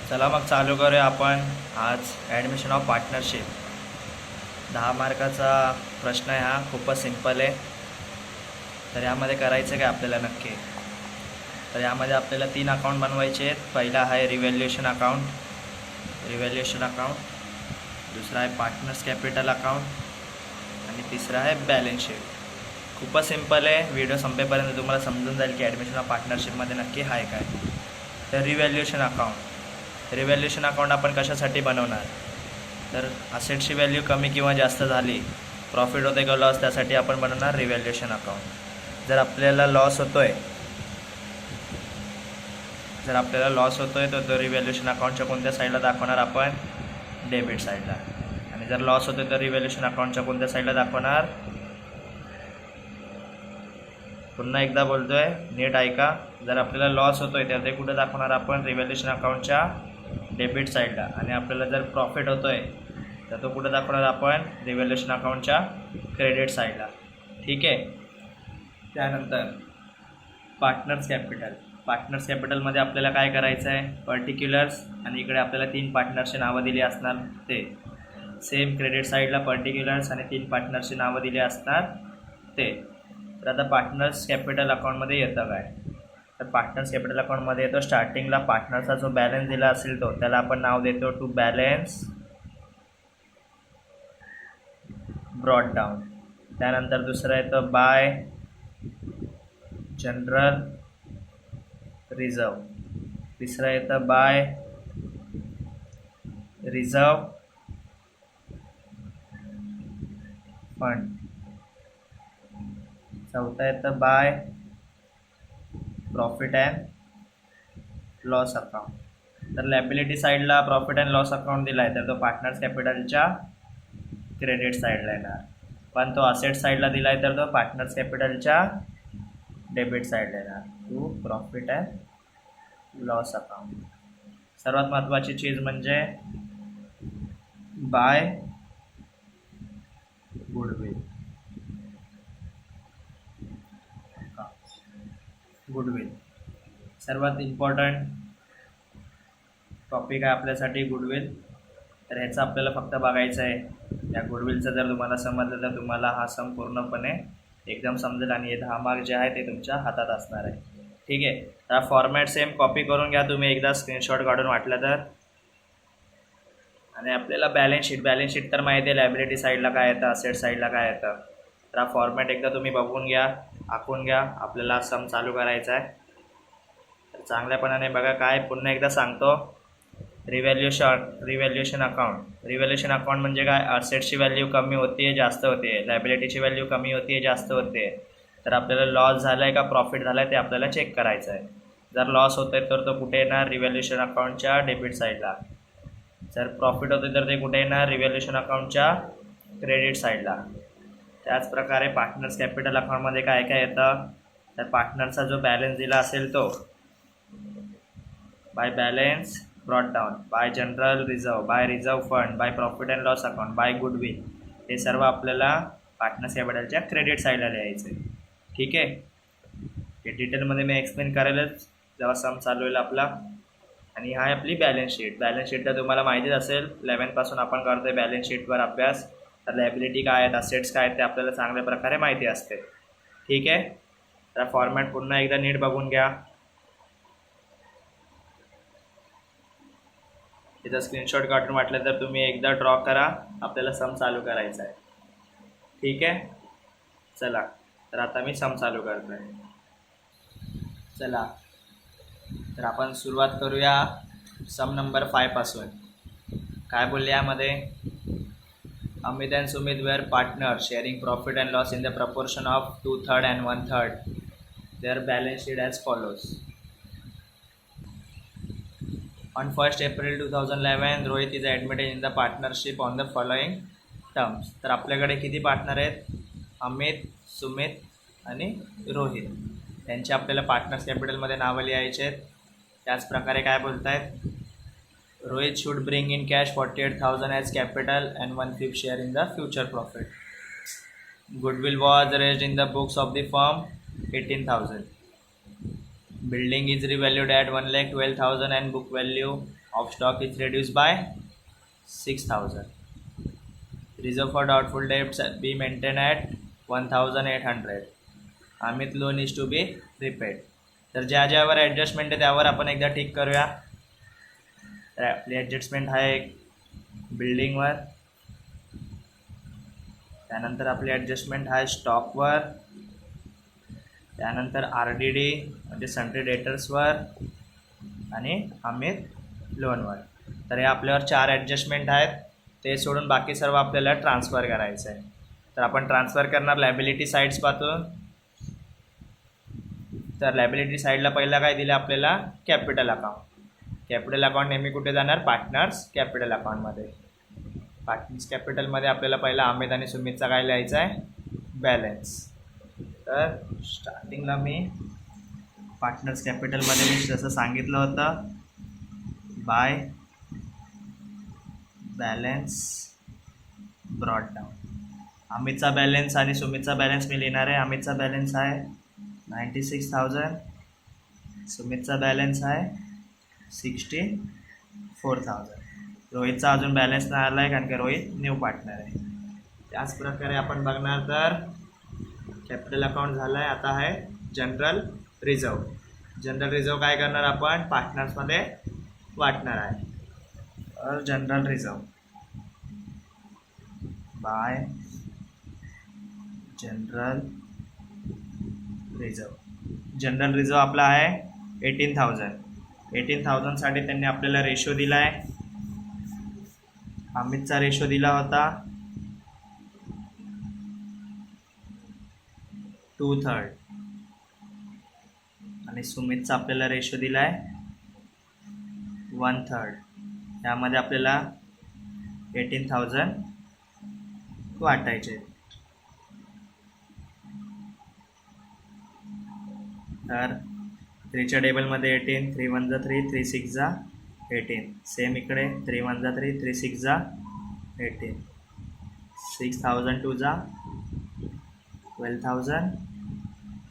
चला मग चालू करूया आपण आज ॲडमिशन ऑफ पार्टनरशिप. 10 मार्काचा प्रश्न आहे हा, खूपच सिंपल आहे. तर यामध्ये करायचं काय आपल्याला नक्की, तर यामध्ये आपल्याला 3 अकाउंट बनवायचे आहेत. पहिला आहे रिव्हॅल्युएशन अकाउंट, दुसरा आहे पार्टनर्स कॅपिटल अकाउंट आणि तिसरा आहे बॅलन्स शीट. खूपच सिंपल आहे. व्हिडिओ संपेपर्यंत तुम्हाला समजून जाईल की ॲडमिशन ऑफ पार्टनरशिपमध्ये नक्की आहे काय. तर रिव्हॅल्युएशन अकाउंट आपण कशासाठी बनवणार, तर असेटची व्हॅल्यू कमी किंवा जास्त झाली, प्रॉफिट होते का लॉस, त्यासाठी आपण बनवणार रिव्हॅल्युएशन अकाउंट. जर आपल्याला लॉस होतोय तर तो रिव्हॅल्युएशन अकाउंटच्या कोणत्या साईडला दाखवणार आपण, डेबिट साईडला. आणि जर लॉस होतोय तर रिव्हॅल्युएशन अकाउंटच्या कोणत्या साईडला दाखवणार, पुन्हा एकदा बोलतोय नीट ऐका. जर आपल्याला लॉस होतोय तर ते कुठे दाखवणार आपण, रिव्हॅल्युएशन अकाउंटच्या डेबिट साईडला. आणि आपल्याला जर प्रॉफिट होतोय तर तो कुठे दाखवणार आपण, रिव्हॅल्युएशन अकाउंटच्या क्रेडिट साईडला. ठीक आहे. त्यानंतर पार्टनर्स कॅपिटलमध्ये आपल्याला काय करायचं आहे, पर्टिक्युलर्स, आणि इकडे आपल्याला 3 पार्टनरची नावं दिली असणार. ते सेम क्रेडिट साईडला पर्टिक्युलर्स आणि 3 पार्टनरची नावं दिली असणार ते. तर आता पार्टनर्स कॅपिटल अकाउंटमध्ये येतं काय, तर पार्टनर्स कॅपिटल अकाउंटमध्ये येतो स्टार्टिंगला पार्टनरचा जो बॅलन्स दिला असेल तो, त्याला आपण नाव देतो टू बॅलन्स ब्रॉट डाऊन. त्यानंतर दुसरं येतं बाय जनरल रिझर्व. तिसरं येतं बाय रिझर्व फंड. चौथं येतं bye profit and loss account. तर लॅबिलिटी साईडला प्रॉफिट अँड लॉस अकाउंट दिला आहे तर तो पार्टनर्स कॅपिटलच्या क्रेडिट साईडला येणार. पण तो असेट साईडला दिला आहे तर तो पार्टनर्स कॅपिटलच्या डेबिट साईडला येणार, to profit and loss account. सर्वात महत्त्वाची चीज म्हणजे बाय गुडविल. सर्वात इम्पॉर्टंट टॉपिक आहे आपल्यासाठी गुडविल. तर ह्याचं आपल्याला फक्त बघायचं आहे. या गुडविलचं जर तुम्हाला समजलं तर तुम्हाला हा सम पूर्णपणे एकदम समजेल आणि हे 10 मार्क जे आहे ते तुमच्या हातात असणार आहे. ठीक आहे. तर फॉर्मॅट सेम कॉपी करून घ्या तुम्ही, एकदा स्क्रीनशॉट काढून वाटलं तर. आणि आपल्याला बॅलन्स शीट तर माहिती आहे, लायबिलिटी साईडला काय येतं, असेट साईडला काय येतं. तर हा फॉर्मॅट एकदा तुम्ही बघून घ्या, आखून घ्या. आपल्याला सम चालू करायचा आहे. तर चांगल्यापणाने बघा. काय पुन्हा एकदा सांगतो, रिव्हॅल्युएशन अकाउंट म्हणजे काय, असेटची व्हॅल्यू कमी होते जास्त होते, लायबिलिटीची व्हॅल्यू कमी होते जास्त होते. तर आपल्याला लॉस झाला आहे का प्रॉफिट झाला आहे ते आपल्याला चेक करायचं आहे. जर लॉस होतं आहे तर तो कुठे येणार, रिव्हॅल्युएशन अकाउंटच्या डेबिट साईडला. जर प्रॉफिट होते तर ते कुठे येणार, रिव्हॅल्युएशन अकाउंटच्या क्रेडिट साईडला. त्याचप्रकारे पार्टनर्स कॅपिटल अकाउंटमध्ये काय काय येतं, तर पार्टनरचा जो बॅलन्स दिला असेल तो by balance brought down, by general reserve, by reserve fund, by profit and loss account, by goodwill, हे सर्व आपल्याला पार्टनर्स कॅपिटलच्या क्रेडिट साईडला लिहायचं आहे. ठीक आहे. हे डिटेलमध्ये मी एक्सप्लेन करेलच जेव्हा सम चालू होईल आपला. आणि हा आहे आपली बॅलन्स शीट. बॅलन्स शीट तर तुम्हाला माहितीच असेल, 11th आपण करतो आहे बॅलन्स शीटवर अभ्यास. तर लायबिलिटी काय आहेत, असेट्स काय आहेत ते आपल्याला चांगल्या प्रकारे माहिती असते. ठीक आहे. तर फॉर्मॅट पुन्हा एकदा नीट बघून घ्या. तिथं स्क्रीनशॉट काढून वाटलं तर तुम्ही एकदा ड्रॉ करा. आपल्याला सम चालू करायचा आहे. ठीक आहे. चला, तर आता मी सम चालू करतो आहे. चला, तर आपण सुरुवात करूया सम नंबर 5 पासून. काय बोलले यामध्ये, Amit and Sumit were partner sharing profit and loss in the proportion of 2/3 and 1/3. Their balance sheet as follows. On 1st April 2011, Rohit is admitted in the partnership on the following terms. तर आपल्याकडे किती partner आहेत, अमित, सुमित आणि रोहित. त्यांचे आपल्याला partners कॅपिटलमध्ये नावं लिहायचे आहेत. त्याचप्रकारे काय बोलत आहेत, Rohit should bring in cash 48,000 as capital and 1/5 share in the future profit. Goodwill was raised in the books of the firm 18,000. Building is revalued at 1,12,000 and book value of stock is reduced by 6,000. Reserve for doubtful debts be maintained at 1,800. Amit loan is to be repaid. तर ज्या ज्यावर adjustment आहे त्यावर आपण एकदा ठीक करूया. तर आपली ॲडजस्टमेंट आहे बिल्डिंगवर, त्यानंतर आपली ॲडजस्टमेंट आहे स्टॉकवर, त्यानंतर RDD म्हणजे सन्ड्री डेटर्सवर आणि अमित लोनवर. तर हे आपल्यावर 4 ॲडजस्टमेंट आहेत. ते सोडून बाकी सर्व आपल्याला ट्रान्सफर करायचं आहे. तर आपण ट्रान्सफर करणार लायबिलिटी साईड्स पाहतो. तर लायबिलिटी साईडला पहिला काय दिलं आपल्याला, कॅपिटल अकाउंट. कॅपिटल अकाउंट नेहमी कुठे जाणार, पार्टनर्स कॅपिटल अकाउंटमध्ये. पार्टनर्स कॅपिटलमध्ये आपल्याला पहिला अमित आणि सुमितचा काय लिहायचा आहे, बॅलन्स. तर स्टार्टिंगला मी पार्टनर्स कॅपिटलमध्ये मी जसं सांगितलं होतं, बाय बॅलन्स ब्रॉट डाऊन. अमितचा बॅलन्स आणि सुमितचा बॅलन्स मी लिहिणार आहे. अमितचा बॅलन्स आहे 96,000, सुमितचा बॅलन्स आहे 64,000. रोहितचा अजून बॅलन्स नाही आला आहे कारण की रोहित न्यू पार्टनर आहे. त्याच प्रकारे आपण बघणार तर कॅपिटल अकाउंट झालं आहे. आता आहे जनरल रिझर्व. जनरल रिझर्व काय करणार आपण, पार्टनर्समध्ये वाटणार आहे. तर general reserve bye general reserve. General reserve आपला आहे 18,000. 18,000साठी त्यांनी आपल्याला रेशो दिला आहे. अमितचा रेशो दिला होता 2/3 आणि सुमितचा आपल्याला रेशो दिला आहे 1/3. त्यामध्ये आपल्याला 18,000 वाटायचे. तर 3च्या टेबलमध्ये 18, 3 1 जा 3, 3 6 जा 18. सेम इकडे 3 1 जा 3, 3 6 जा 18. 6,000 2 जा 12,000,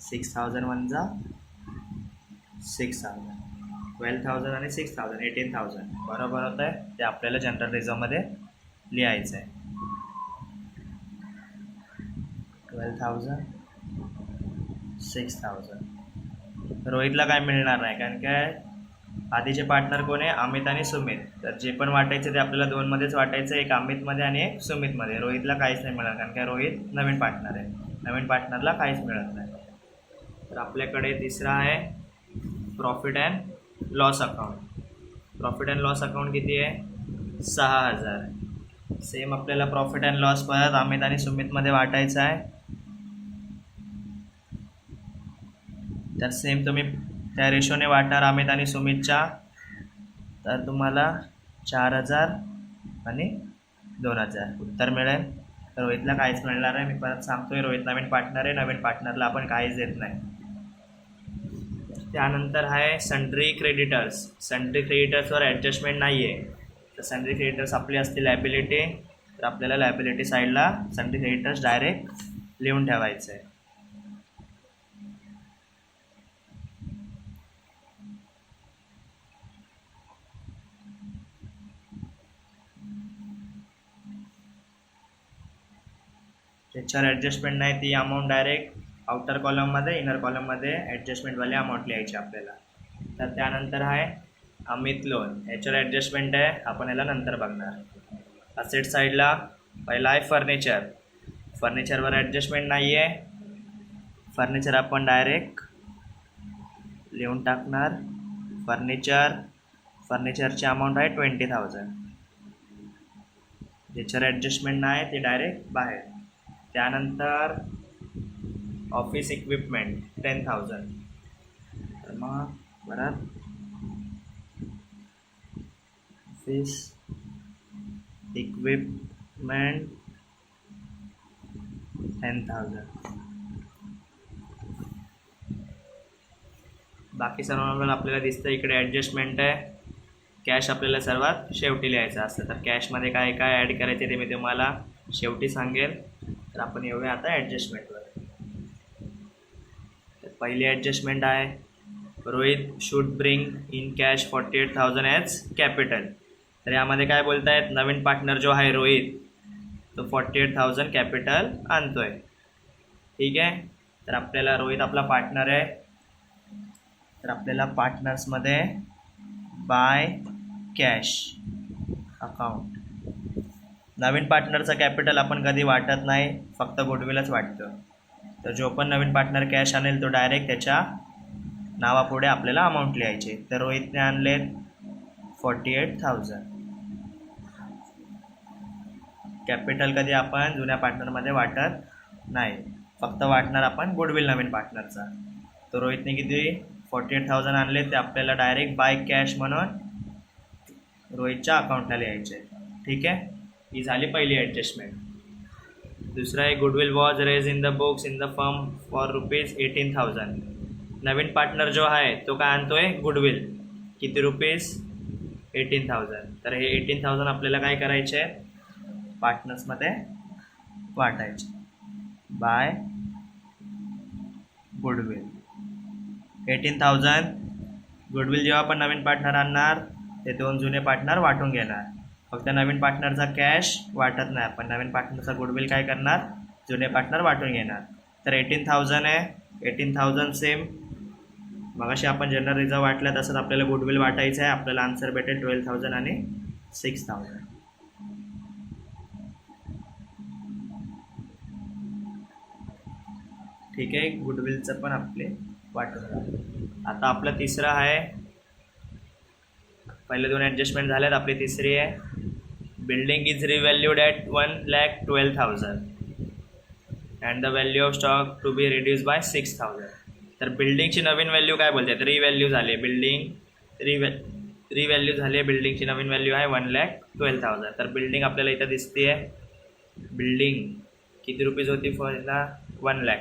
6,000 1 जा 6,000, 12,000 आणि 6,000 18,000 बरोबर होत आहे. ते आपल्याला जनरल रिझर्वमध्ये लिहायचं आहे. 12,000 6,000. रोहितला काय मिळणार नाही कारण काय आधीचे पार्टनर कोण आहे, अमित आणि सुमित. तर जे पण वाटायचं ते आपल्याला 2मध्येच वाटायचं, एक अमितमध्ये आणि एक सुमितमध्ये. रोहितला काहीच नाही मिळणार कारण काय रोहित नवीन पार्टनर आहे. नवीन पार्टनरला काहीच मिळत नाही. तर आपल्याकडे तिसरा आहे profit and loss account. Profit and loss account किती आहे, 6,000. सेम आपल्याला प्रॉफिट अँड लॉस परत अमित आणि सुमितमध्ये वाटायचं आहे. तर सेम तुम्ही त्या रेशोने वाटणार अमित आणि सुमितच्या. तर तुम्हाला 4,000 आणि 2,000 उत्तर मिळेल. तर रोहितला काहीच मिळणार आहे. मी परत सांगतोय, रोहित नवीन पार्टनर आहे. नवीन पार्टनरला आपण काहीच देत नाही. त्यानंतर आहे सन्ड्री क्रेडिटर्स. सन्ड्री क्रेडिटर्सवर ॲडजस्टमेंट नाही आहे. तर सन्ड्री क्रेडिटर्स आपली असते लायबिलिटी. तर आपल्याला लायबिलिटी साईडला सन्ड्री क्रेडिटर्स डायरेक्ट लिहून ठेवायचं आहे. त्याच्यावर ॲडजस्टमेंट नाही, ती अमाऊंट डायरेक्ट आउटर कॉलममध्ये इनर कॉलममध्ये ॲडजस्टमेंटवाली अमाऊंट लिहायची आपल्याला. तर त्यानंतर आहे अमित लोन. याच्यावर ॲडजस्टमेंट आहे, आपण याला नंतर बघणार. असेट साईडला पहिला आहे फर्निचर. फर्निचरवर ॲडजस्टमेंट नाही आहे. फर्निचर आपण डायरेक्ट लिहून टाकणार. फर्निचरची अमाऊंट आहे 20,000. ज्याच्यावर ॲडजस्टमेंट नाही ते डायरेक्ट बाहेर. त्यानंतर ऑफिस इक्विपमेंट 10,000. तर मग परत ऑफिस इक्विपमेंट 10,000. बाकी सर्व आपल्याला दिसतं इकडे ॲडजस्टमेंट आहे. कॅश आपल्याला सर्वात शेवटी लिहायचं असतं. तर कॅशमध्ये काय काय ॲड करायचे ते मी तुम्हाला शेवटी सांगेल. तर आपण येऊया आता ॲडजस्टमेंटवर. तर पहिली ॲडजस्टमेंट आहे Rohit should bring in cash 48,000 as capital. तर यामध्ये काय बोलतायत, नवीन पार्टनर जो आहे रोहित तो 48,000 कॅपिटल आणतोय. ठीक आहे. तर आपल्याला रोहित आपला पार्टनर आहे, तर आपल्याला पार्टनर्समध्ये बाय कॅश अकाउंट. नवीन पार्टनरचं कॅपिटल आपण कधी वाटत नाही, फक्त गुडविलच वाटतं. तर जो पण नवीन पार्टनर कॅश आणेल तो डायरेक्ट त्याच्या नावापुढे आपल्याला अमाऊंट लिहायचे. तर रोहितने आणले 48,000. कॅपिटल कधी आपण जुन्या पार्टनरमध्ये वाटत नाही, फक्त वाटणार आपण गुडविल नवीन पार्टनरचा. तर रोहितने किती 48,000 आणले, ते आपल्याला डायरेक्ट बाय कॅश म्हणून रोहितच्या अकाउंटला लिहायचे. ठीक आहे. ही झाली पहिली ॲडजस्टमेंट. दुसरं आहे goodwill was raise in the books in the firm for ₹18,000. नवीन पार्टनर जो आहे तो काय आणतोय, गुडविल. किती रुपीज, 18,000. तर हे 18,000 आपल्याला काय करायचे, पार्टनर्समध्ये वाटायचे बाय गुडविल. 18,000 गुडविल जेव्हा पण नवीन पार्टनर आणणार ते दोन जुने पार्टनर वाटून घेणार. फक्त नवीन पार्टनरचा कॅश वाटत नाही आपण, नवीन पार्टनरचा गुडविल काय करणार, जुने पार्टनर वाटून घेणार. तर 18,000 आहे, 18,000 सेम मगाशी आपण जनरल रिझर्व वाटला तसंच आपल्याला गुडविल वाटायचं आहे. आपल्याला आन्सर भेटेल 12,000 आणि 6,000. ठीक आहे. गुडविलचं पण आपले वाटून. आता आपलं तिसरं आहे, पहिले दोन ॲडजस्टमेंट झाल्यात, आपली तिसरी आहे building is revalued at 1,12,000 and the value of stock to be reduce by 6,000. तर बिल्डिंगची नवीन व्हॅल्यू काय बोलते, रिव्हॅल्यू झाली. बिल्डिंग रिव्हॅल्यू झाली आहे, बिल्डिंगची नवीन व्हॅल्यू आहे 1,12,000. तर बिल्डिंग आपल्याला इथं दिसते आहे. बिल्डिंग किती रुपीज होती फर्स्टला, 1,00,000.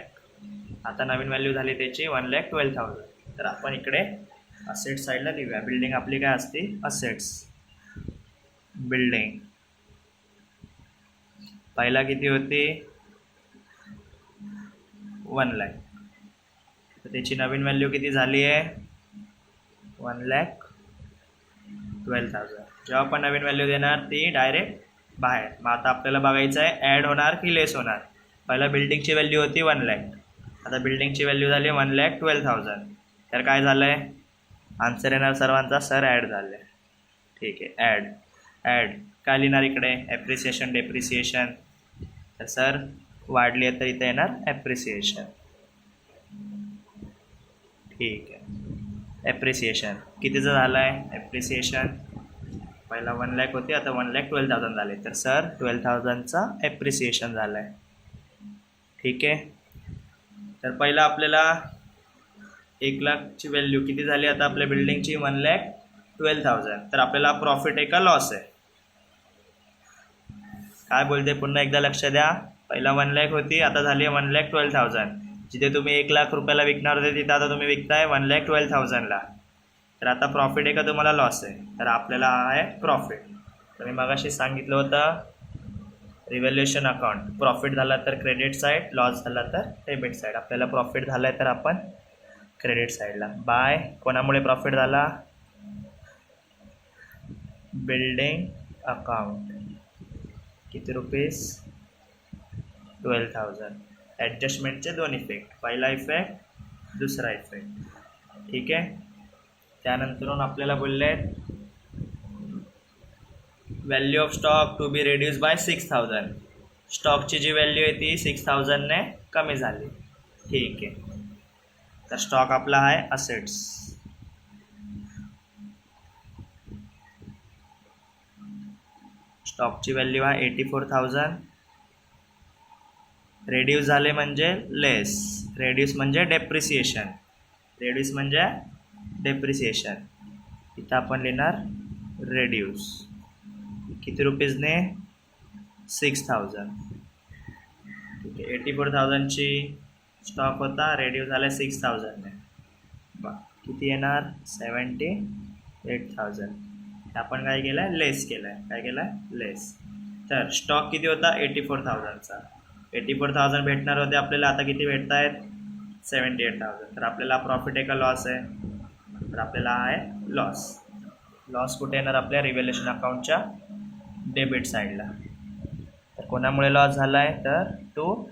आता नवीन व्हॅल्यू झाली त्याची 1,12,000. तर आपण इकडे असेट साईडला लिहूया. बिल्डिंग आपली काय असते, असेट्स. बिल्डिंग पहिला किती होती, 1,00,000. तर त्याची नवीन व्हॅल्यू किती झाली आहे, 1,12,000. जेव्हा आपण नवीन व्हॅल्यू देणार ती डायरेक्ट बाहेर. मग आता आपल्याला बघायचं आहे ॲड होणार की लेस होणार. पहिला बिल्डिंगची व्हॅल्यू होती 1,00,000, आता बिल्डिंगची व्हॅल्यू झाली 1,12,000. तर काय झालं आहे, आन्सर येणार सर्वांचा, सर ॲड झालं आहे. ठीक आहे. ॲड काय लिहिणार इकडे, ॲप्रिसिएशन डेप्रिसिएशन. तर सर वाढली आहे तर इथे येणार ॲप्रिसिएशन. ठीक आहे. ॲप्रिसिएशन कितीचं झालं आहे, ॲप्रिसिएशन पहिला 1,00,000 होती, आता 1,12,000 झाले. तर सर 12,000चा ॲप्रिसिएशन झालं आहे. ठीक आहे. तर पहिला आपल्याला 1,00,000ची व्हॅल्यू किती झाली आता आपल्या बिल्डिंगची, 1,12,000. तर आपल्याला प्रॉफिट आहे का लॉस आहे, काय बोलते पुन्हा एकदा लक्ष द्या. पहिला 1,00,000 होती, आता झाली आहे 1,12,000. जिथे तुम्ही 1,00,000 रुपयाला विकणार होते तिथे आता तुम्ही विकताय 1,12,000ला. तर आता प्रॉफिट आहे का तुम्हाला लॉस आहे, तर आपल्याला आहे प्रॉफिट. तर मी मगाशी सांगितलं होतं रिव्हॅल्युएशन अकाउंट, प्रॉफिट झाला तर क्रेडिट साईड, लॉस झाला तर डेबिट साईड. आपल्याला प्रॉफिट झाला आहे तर आपण क्रेडिट साईडला. बाय कोणामुळे प्रॉफिट झाला, बिल्डिंग अकाउंट. किती रुपीज, 12,000. ॲडजस्टमेंटचे दोन इफेक्ट, पहिला इफेक्ट, दुसरा इफेक्ट. ठीक आहे. त्यानंतरून आपल्याला बोलले value of stock to be reduce by 6,000. स्टॉकची जी व्हॅल्यू आहे ती 6,000ने कमी झाली. ठीक आहे. तर स्टॉक आपला आहे असेट्स. स्टॉकची व्हॅल्यू आहे 84,000. रेड्यूस झाले म्हणजे लेस, रेड्यूस म्हणजे डेप्रिसिएशन, रेड्यूस म्हणजे डेप्रिसिएशन. इथं आपण लिहिणार रेड्यूस. किती रुपीजने, 6,000. ठीक आहे. 84,000ची स्टॉक होता, रेड्यूस झाला 6,000ने. किती येणार, 78,000. आपण काय केलं आहे, लेस केलं आहे. काय केलं आहे, लेस. तर स्टॉक किती होता, 84,000चा. 84,000 भेटणार होते आपल्याला, आता किती भेटत आहेत, 78,000. तर आपल्याला प्रॉफिट आहे का लॉस आहे, तर आपल्याला आहे लॉस. लॉस कुठे येणार आपल्या रिव्हॅल्युएशन अकाउंटच्या डेबिट साईडला. तर कोणामुळे लॉस झाला आहे तर तो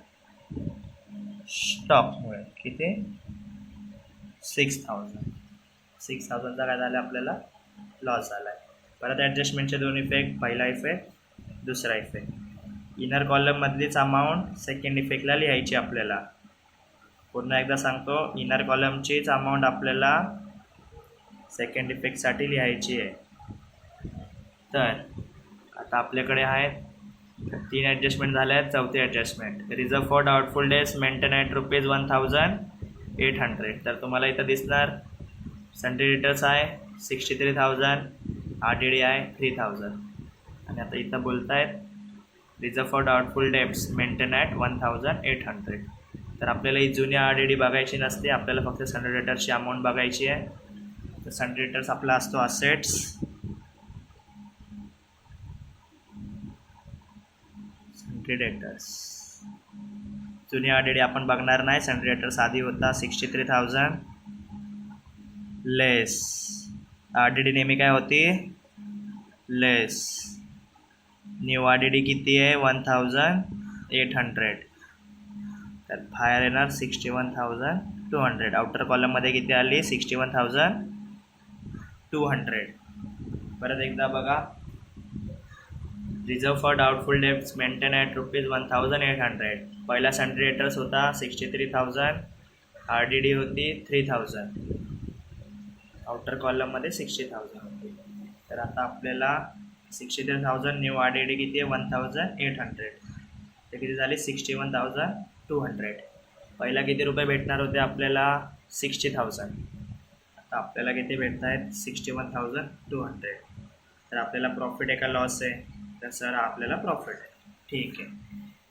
स्टॉकमुळे. किती 6,000चा काय झालं आपल्याला लॉस झाला आहे. परत ॲडजस्टमेंटचे दोन इफेक्ट, पहिला इफेक्ट दुसरा इफेक्ट. इनर कॉलममधलीच अमाऊंट सेकंड इफेक्टला लिहायची आपल्याला. पुन्हा एकदा सांगतो, इनर कॉलमचीच अमाऊंट आपल्याला सेकंड इफेक्टसाठी लिहायची आहे. तर आता आपल्याकडे आहेत 3 ॲडजस्टमेंट झाले आहेत. चौथी adjustment, reserve for doubtful days maintain at ₹1,800. तर तुम्हाला इथं दिसणार सन्ड्री डेटर्स आहे 63,000, RDD आहे 3,000. आणि आता इथं बोलतायत reserve for doubtful debts maintain at 1,800. तर आपल्याला ही जुनी RDD बघायची नसते, आपल्याला फक्त सन्ड्री डेटर्सची अमाऊंट बघायची आहे. तर सन्ड्री डेटर्स आपला असतो असेट्स, सन्ड्री डेटर्स. जुनी RDD आपण बघणार नाही. सन्ड्री डेटर्स आधी होता 63,000 लेस RDD नेहमी काय होती लेस. न्यू RDD किती आहे 1,800. तर बाहेर येणार 61,200. आउटर कॉलममध्ये किती आली 61,200. परत एकदा बघा, reserve for doubtful debts maintain at ₹1,800. पहिला सन्ड्री डेटर्स होता 63,000, RDD होती 3,000, आउटर कॉलममध्ये 60,000 होती. तर आता आपल्याला 63,000 न्यू RDD किती आहे 1,800. ते किती झाले 61,200. पहिला किती रुपये भेटणार होते आपल्याला 60,000. आता आपल्याला किती भेटत आहेत 61,200. तर आपल्याला प्रॉफिट आहे का लॉस आहे तर सर आपल्याला प्रॉफिट आहे. ठीक आहे.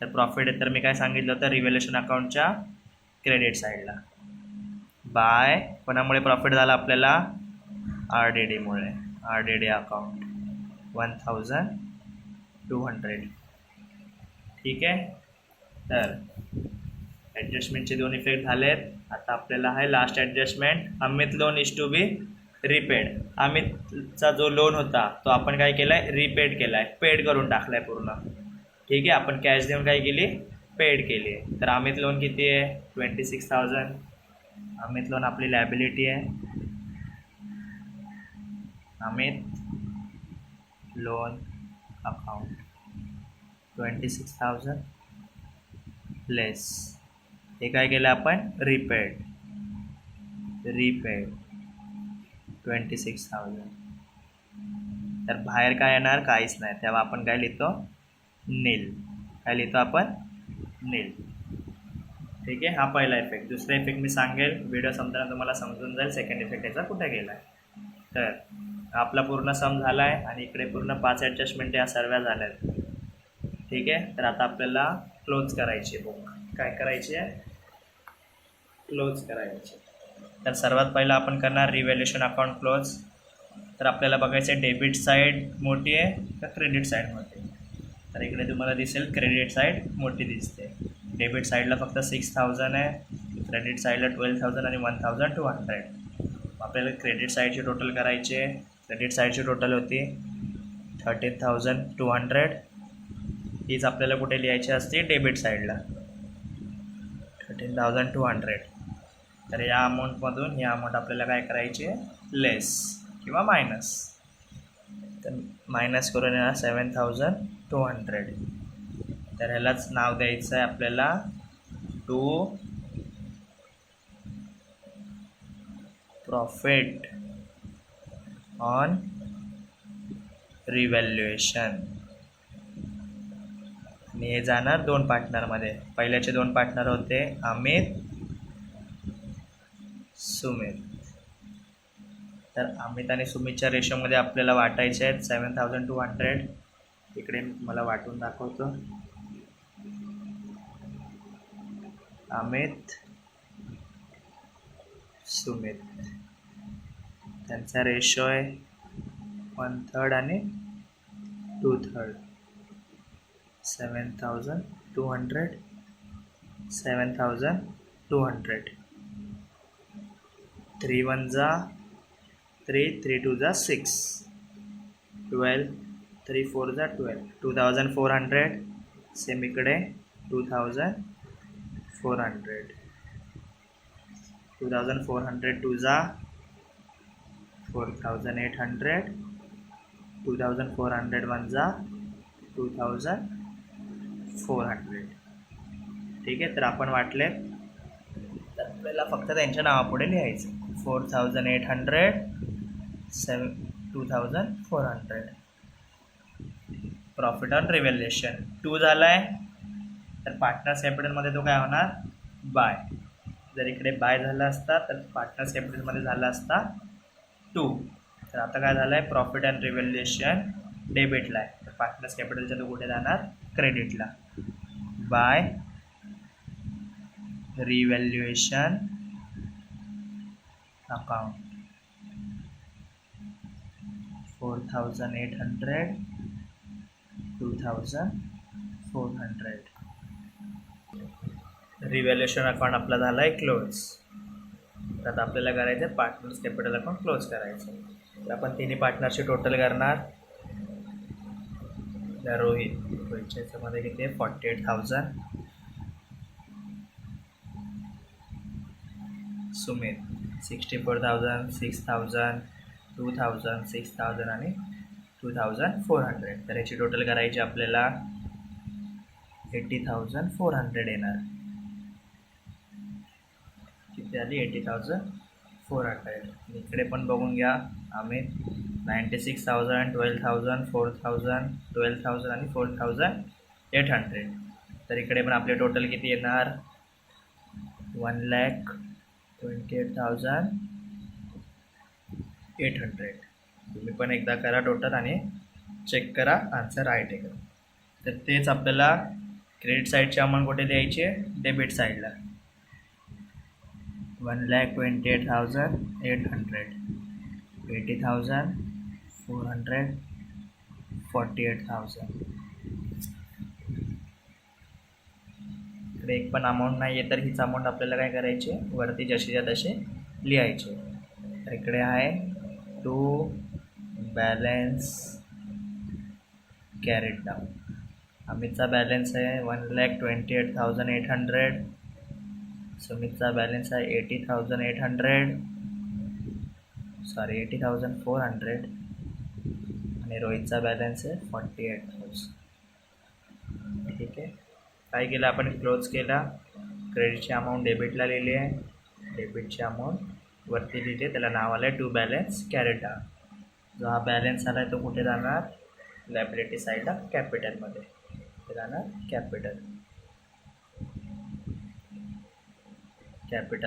तर प्रॉफिट आहे तर मी काय सांगितलं होतं रिव्हॅल्युएशन अकाउंटच्या क्रेडिट साईडला. बाय कोणामुळे प्रॉफिट झाला आपल्याला RDDमुळे. RDD account 1,200. ठीक आहे. तर ॲडजस्टमेंटचे दोन इफेक्ट झालेत. आता आपल्याला आहे last adjustment, Amit loan is to be repaid. अमितचा जो लोन होता तो आपण काय केला आहे रिपेड केला आहे, पेड करून टाकला आहे पूर्ण. ठीक आहे. आपण कॅश देऊन काय केली पेड केली आहे. तर अमित लोन किती आहे 26,000. अमित लोन आपली लायबिलिटी आहे. अमित लोन अकाउंट 26,000 लेस हे काय केलं आपण रिपेड 26,000. तर बाहेर काय येणार काहीच नाही, तेव्हा आपण काय लिहितो नील. काय लिहितो आपण नील. ठीक आहे. हा पहिला इफेक्ट. दुसरा इफेक्ट मी सांगेल व्हिडिओ संपताना तुम्हाला समजून जाईल सेकंड इफेक्ट याचा कुठे गेला आहे. तर आपला पूर्ण सम झाला आहे आणि इकडे पूर्ण 5 ॲडजस्टमेंट या सर्व झाल्या आहेत. ठीक आहे. तर आता आपल्याला क्लोज करायची बुक. काय करायची आहे क्लोज करायची. तर सर्वात पहिला आपण करणार रिव्हॅल्युएशन अकाउंट क्लोज. तर आपल्याला बघायचं आहे डेबिट साईड मोठी आहे का क्रेडिट साईड मोठी. तर इकडे तुम्हाला दिसेल क्रेडिट साईड मोठी दिसते. डेबिट साईडला फक्त 6,000 आहे, क्रेडिट साईडला 12,000 आणि 1,200. आपल्याला क्रेडिट साईडची टोटल करायची आहे. क्रेडिट साईडची टोटल होती 13,200. हीच आपल्याला कुठे लिहायची असते डेबिट साईडला 13,200. तर या अमाऊंटमधून ही अमाऊंट आपल्याला काय करायची आहे लेस किंवा मायनस. तर मायनस करून येणार 7,200. तर ह्यालाच नाव द्यायचं आहे आपल्याला टू प्रॉफिट ऑन रिव्हॅल्युएशन. आणि हे जाणार 2 पार्टनरमध्ये. पहिल्याचे 2 पार्टनर होते अमित सुमित. तर अमित आणि सुमितच्या रेशोमध्ये आपल्याला वाटायचे आहेत 7,200. इकडे मी तुम्हाला वाटून दाखवतो. अमित सुमित त्यांचा रेशो आहे 1/3 आणि 2/3. 7,200 7,200. 3 1 जा 3 2 जा 6, 12, 3 4 जा 12, 2400. सेम इकडे 2400, 2400 2 जा 4800, 2400 1 जा 2400. ठीक आहे, तर आपण वाटले तर आपल्याला फक्त त्यांच्या नावापुढे लिहायचं. 4800 2400. प्रॉफिट ऑन रिव्हॅल्युएशन 2 झाला आहे, तर पार्टनर्स कॅपिटलमध्ये तो काय होणार बाय. जर इकडे बाय झाला असता तर पार्टनर्स कॅपिटलमध्ये झाला असता 2. तर आता काय झालं आहे, प्रॉफिट अँड रिव्हॅल्युएशन डेबिटला आहे, तर पार्टनर्स कॅपिटलच्या तो कुठे जाणार क्रेडिटला. By revaluation account 4800 2400. Revaluation account आपला झाला आहे क्लोज. तर आता आपल्याला करायचं आहे पार्टनर्स कॅपिटल अकाउंट क्लोज करायचं. तर आपण तिन्ही पार्टनरची टोटल करणार. रोहितच्या याच्यामध्ये किती आहे 48,000. सुमित 64,000, 6,000, 2,000, 6,000 आणि 2,400. तर याची टोटल करायची आपल्याला 80,400 येणार. किती आली 80,400. इकडे पण बघून घ्या आम्ही 96,000, 12,000, 4,000, 12,000 आणि 4,800. तर इकडे पण आपले टोटल किती येणार 1,28,800. तुम्ही पण एकदा करा टोटल आणि चेक करा आन्सर राईट आहे का. तर तेच आपल्याला क्रेडिट साईडची अमाऊंट कुठे द्यायची आहे डेबिट साईडला. 1,28,800, 80,400, 48,000. इकडे एक पण अमाऊंट नाही आहे, तर हीच अमाऊंट आपल्याला काय करायची वरती जशीच्या तसे लिहायचे. तर इकडे आहे टू बॅलन्स कॅरेट डाऊन. अमितचा बॅलन्स आहे 1,28,800. सुमितचा बॅलन्स आहे 80,400 आणि रोहितचा बॅलन्स आहे 48,000. ठीक आहे, काय केलं आपण क्लोज केला. क्रेडिटची अमाऊंट डेबिटला लिहिली आहे, डेबिटची अमाऊंट वरती लिहिली आहे, त्याला नाव आलं आहे टू बॅलन्स कॅरेट डाऊन. जो हा बॅलन्स आला आहे तो कुठे जाणार लायबिलिटी साईडला कॅपिटलमध्ये. ते जाणार कॅपिटल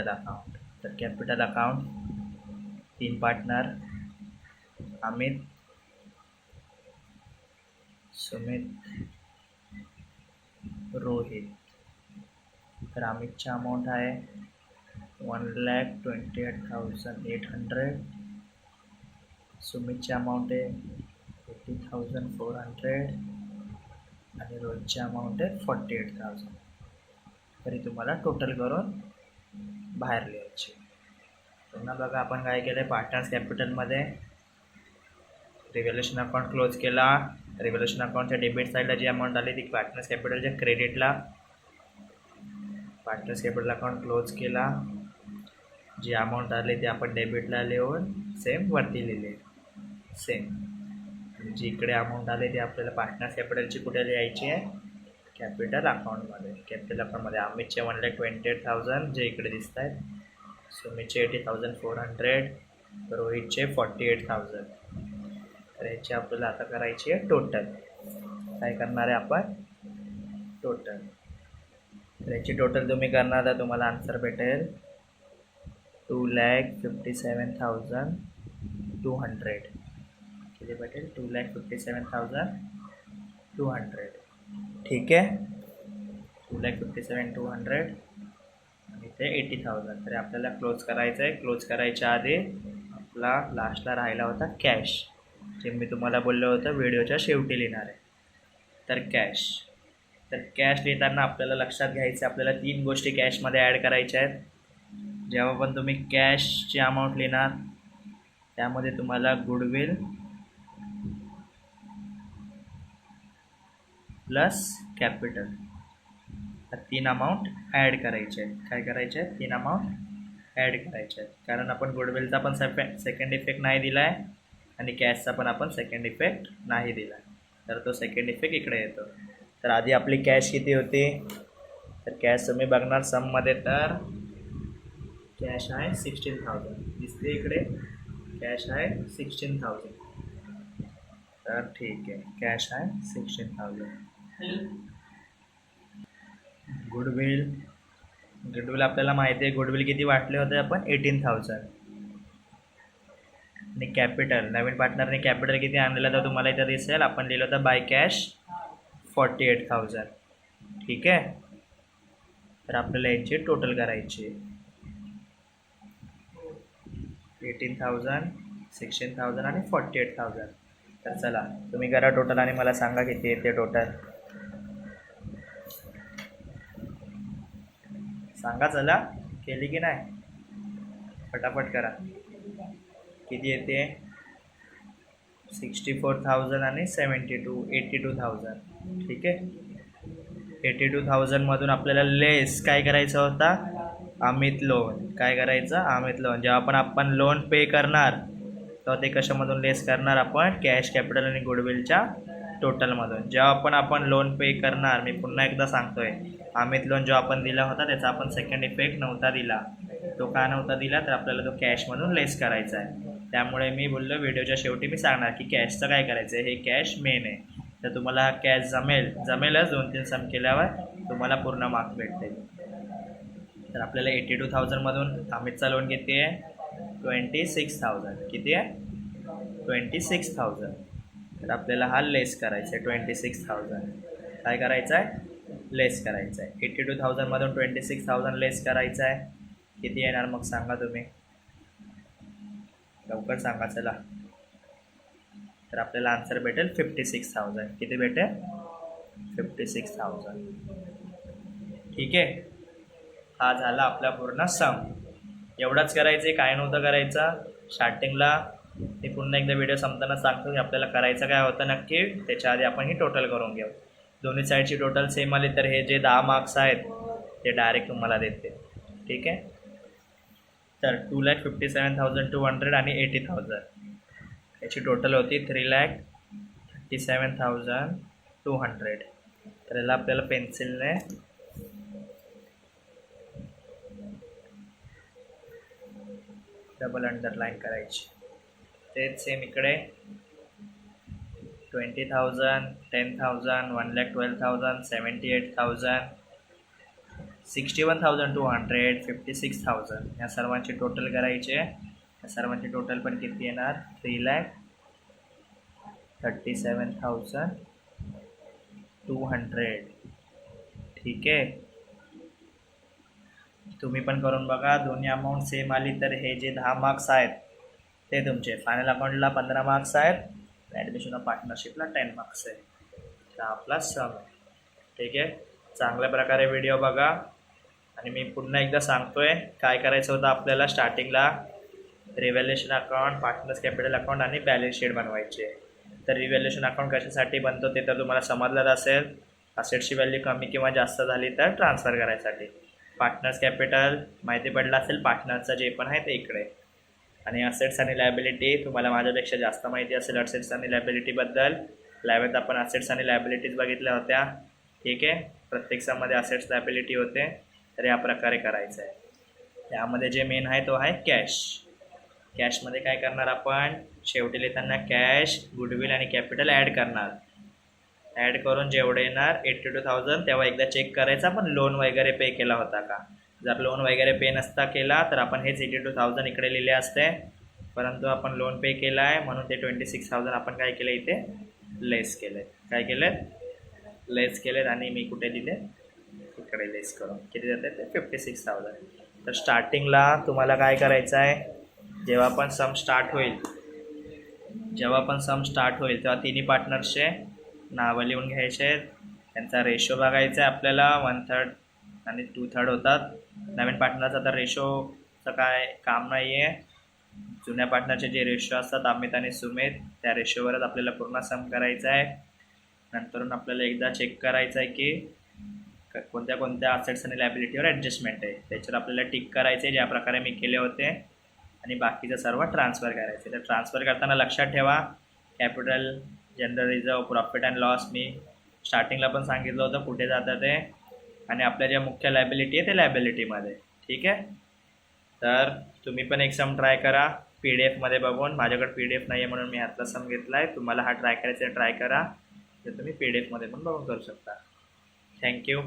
अकाउंट. तर capital account 3 partner Amit, Sumit, Rohit. तर अमितची अमाऊंट आहे 1,28,800. सुमितची अमाऊंट आहे 80,400 आणि रोहितची अमाऊंट आहे 48,000. तरी तुम्हाला टोटल करून बाहेर लिहायची. पुन्हा बघा आपण काय केलं आहे पार्टनर्स कॅपिटलमध्ये रिव्हॅल्युएशन अकाउंट क्लोज केला. रिव्हॅल्युएशन अकाउंटच्या डेबिट साईडला जी अमाऊंट आली ती पार्टनर्स कॅपिटलच्या क्रेडिटला. पार्टनर्स कॅपिटल अकाउंट क्लोज केला. जी अमाऊंट आली ती आपण डेबिटला लिहून सेम वरती लिहिले सेम. जी इकडे अमाऊंट आली ती आपल्याला पार्टनर्स कॅपिटलची कुठे लिहायची आहे कॅपिटल अकाउंटमध्ये. कॅपिटल अकाउंटमध्ये अमितचे 1,28,000 जे इकडे दिसत आहेत, सुमितचे 80,400, रोहितचे 48,000. तर याची आपल्याला आता करायची आहे टोटल. काय करणार आहे आपण टोटल. तर याची टोटल तुम्ही करणार तर तुम्हाला आन्सर भेटेल 2,57,200. किती भेटेल 2,57,200. ठीक आहे, 2,57,200 आणि ते 80,000. तर आपल्याला क्लोज करायचं आहे. क्लोज करायच्या आधी आपला लास्टला राहिला होता कॅश, जे मी तुम्हाला बोललो होतं व्हिडिओच्या शेवटी लिहिणार आहे. तर कॅश. तर कॅश लिहिताना आपल्याला लक्षात घ्यायचं आपल्याला 3 गोष्टी कॅशमध्ये ॲड करायच्या आहेत. जेव्हा पण तुम्ही कॅशची अमाऊंट लिहिणार त्यामध्ये तुम्हाला गुडविल प्लस कॅपिटल तीन अमाऊंट ॲड करायचे आहेत. काय करायचे आहेत? तीन अमाऊंट ॲड करायचे आहेत. कारण आपण गुडविलचा पण सेकंड इफेक्ट नाही दिला आहे आणि कॅशचा पण आपण सेकंड इफेक्ट नाही दिला, तर तो सेकंड इफेक्ट इकडे येतो. तर आधी आपली कॅश किती होती? तर कॅश तुम्ही बघणार सममध्ये, तर कॅश आहे 16,000 दिसते इकडे. कॅश आहे 16,000. तर ठीक आहे, कॅश आहे 16,000. गुडविल आपल्याला माहिती आहे, गुडविल किती वाटले होते आपण? 18,000. आणि कॅपिटल, नवीन पार्टनरने कॅपिटल किती आणलेलं तर तुम्हाला इथं दिसेल. आपण लिहिलं होतं बाय कॅश 48,000. ठीक आहे. तर आपल्याला याची टोटल करायची 18,000, 16,000 आणि 48,000. तर चला तुम्ही करा टोटल आणि मला सांगा किती येते टोटल. सांगा, चला केली की नाही? फटाफट करा. किती येते? 64,000 आणि 82,000. ठीक आहे. 82,000 मधून आपल्याला लेस काय करायचा होता? अमित लोन. काय करायचं? अमित लोन. जेव्हा आपण लोन पे करणार तेव्हा ते कशामधून लेस करणार? आपण कॅश, कॅपिटल आणि गुडविलच्या टोटलमधून. जेव्हा आपण लोन पे करणार, मी पुन्हा एकदा सांगतोय, अमित लोन जो आपण दिला होता त्याचा आपण सेकंड इफेक्ट नव्हता दिला. तो का नव्हता दिला? तर आपल्याला तो कॅशमधून लेस करायचा आहे. त्यामुळे मी बोललो व्हिडिओच्या शेवटी मी सांगणार की कॅशचं काय करायचं आहे. हे कॅश मेन आहे. तर तुम्हाला कॅश जमेलच 2-3 सम केल्यावर तुम्हाला पूर्ण मार्क्स भेटतील. तर आपल्याला 82,000मधून अमितचा लोन किती आहे? 26,000. किती आहे? 26,000. तर आपल्याला हा लेस करायचा आहे 26,000. काय करायचं आहे? लेस करायचं आहे. 82,000मधून 26,000 लेस करायचं आहे. किती येणार मग सांगा तुम्ही? लवकर सांगा चला. तर आपल्याला आन्सर भेटेल 56,000. किती भेटेल? 56,000. ठीक आहे. हा झाला आपला पूर्ण सम. एवढंच करायचं आहे, काय नव्हतं करायचं स्टार्टिंगला. मी पुन्हा एकदा व्हिडिओ संपताना सांगतो की आपल्याला करायचं काय होतं नक्की. त्याच्या आधी आपण ही टोटल करून घेऊ. दोन्ही साईडची टोटल सेम आली तर हे जे 10 मार्क्स आहेत ते डायरेक्ट तुम्हाला देते. ठीक आहे. तर 2,57,200 आणि 80,000 याची टोटल होती 3,37,200. तर याला आपल्याला पेन्सिलने डबल अंडरलाईन करायची. तेच सेम इकडे 20,000, 10,000, 1,12,000, 78,000, 61,200, 56,000 या सर्वांची टोटल करायचे. या सर्वांची टोटल पण किती येणार? 3,37,200. ठीक आहे. तुम्ही पण करून बघा. दोन्ही अमाऊंट सेम आली तर हे जे 10 मार्क्स आहेत ते तुमचे. फायनल अकाउंटला 15 मार्क्स आहेत, ॲडमिशन ऑफ पार्टनरशिपला 10 मार्क्स आहे. तर आपला सम आहे. ठीक आहे. चांगल्या प्रकारे व्हिडिओ बघा. आणि मी पुन्हा एकदा सांगतोय काय करायचं होतं आपल्याला. स्टार्टिंगला revaluation account, partners capital account आणि बॅलन्स शीट बनवायचे. तर रिव्हॅल्युएशन अकाउंट कशासाठी बनतो ते तर तुम्हाला समजलंच असेल. असेटची व्हॅल्यू कमी किंवा जास्त झाली तर ट्रान्सफर करायसाठी. पार्टनर्स कॅपिटल माहिती पडलं असेल, पार्टनरचं जे पण आहे ते इकडे. आणि असेट्स आणि लायबिलिटी तुम्हाला माझ्यापेक्षा जास्त माहिती असेल असेट्स आणि लायबिलिटीबद्दल. 11th आपण असेट्स आणि लायबिलिटीज बघितल्या होत्या. ठीक आहे. प्रत्येक सममध्ये असेट्स लायबिलिटी होते. तर या प्रकारे करायचं आहे. त्यामध्ये जे मेन आहे तो आहे कॅश. कॅशमध्ये काय करणार आपण? शेवटी लिहिताना कॅश, गुडविल आणि कॅपिटल ॲड करणार. ॲड करून जेवढे येणार 82,000 तेव्हा एकदा चेक करायचा आपण लोन वगैरे पे केला होता का. जर लोन वगैरे पे नसता केला तर आपण हेच 82,000 इकडे लिहिले असते. परंतु आपण लोन पे केला आहे म्हणून ते 26,000 आपण काय केलं इथे लेस केले. काय केले? लेस केलेत. आणि मी कुठे लिहिले? इकडे लेस करून किती जाते ते 56,000. तर स्टार्टिंगला तुम्हाला काय करायचं आहे? जेव्हा पण सम स्टार्ट होईल तेव्हा तिन्ही पार्टनर्सचे नावं लिहून घ्यायचे. त्यांचा रेशो बघायचा आहे आपल्याला. 1/3 आणि 2/3 होतात. नवीन पार्टनरचा तर रेशोचं काय काम नाही आहे. जुन्या पार्टनरचे जे रेशो असतात अमित आणि सुमित, त्या रेशोवरच आपल्याला पूर्ण सम करायचा आहे. नंतरून आपल्याला एकदा चेक करायचं आहे की कोणत्या कोणत्या असेट्स आणि लायबिलिटीवर ॲडजस्टमेंट आहे, त्याच्यावर आपल्याला टिक करायचे ज्या प्रकारे मी केले होते, आणि बाकीचं सर्व ट्रान्सफर करायचे. तर ट्रान्सफर करताना लक्षात ठेवा capital, general reserve, profit and loss मी स्टार्टिंगला पण सांगितलं होतं कुठे जातं ते, आणि आपल्या ज्या मुख्य लायबिलिटी आहे ते लायबिलिटीमध्ये. ठीक आहे, तर तुम्ही पण एक सम ट्राय करा PDF बघून. माझ्याकडे PDF नाही आहे म्हणून मी ह्यातला सम घेतला आहे. तुम्हाला हा ट्राय करायचा ट्राय करा, तर तुम्ही PDF पण बघून करू शकता. थँक्यू.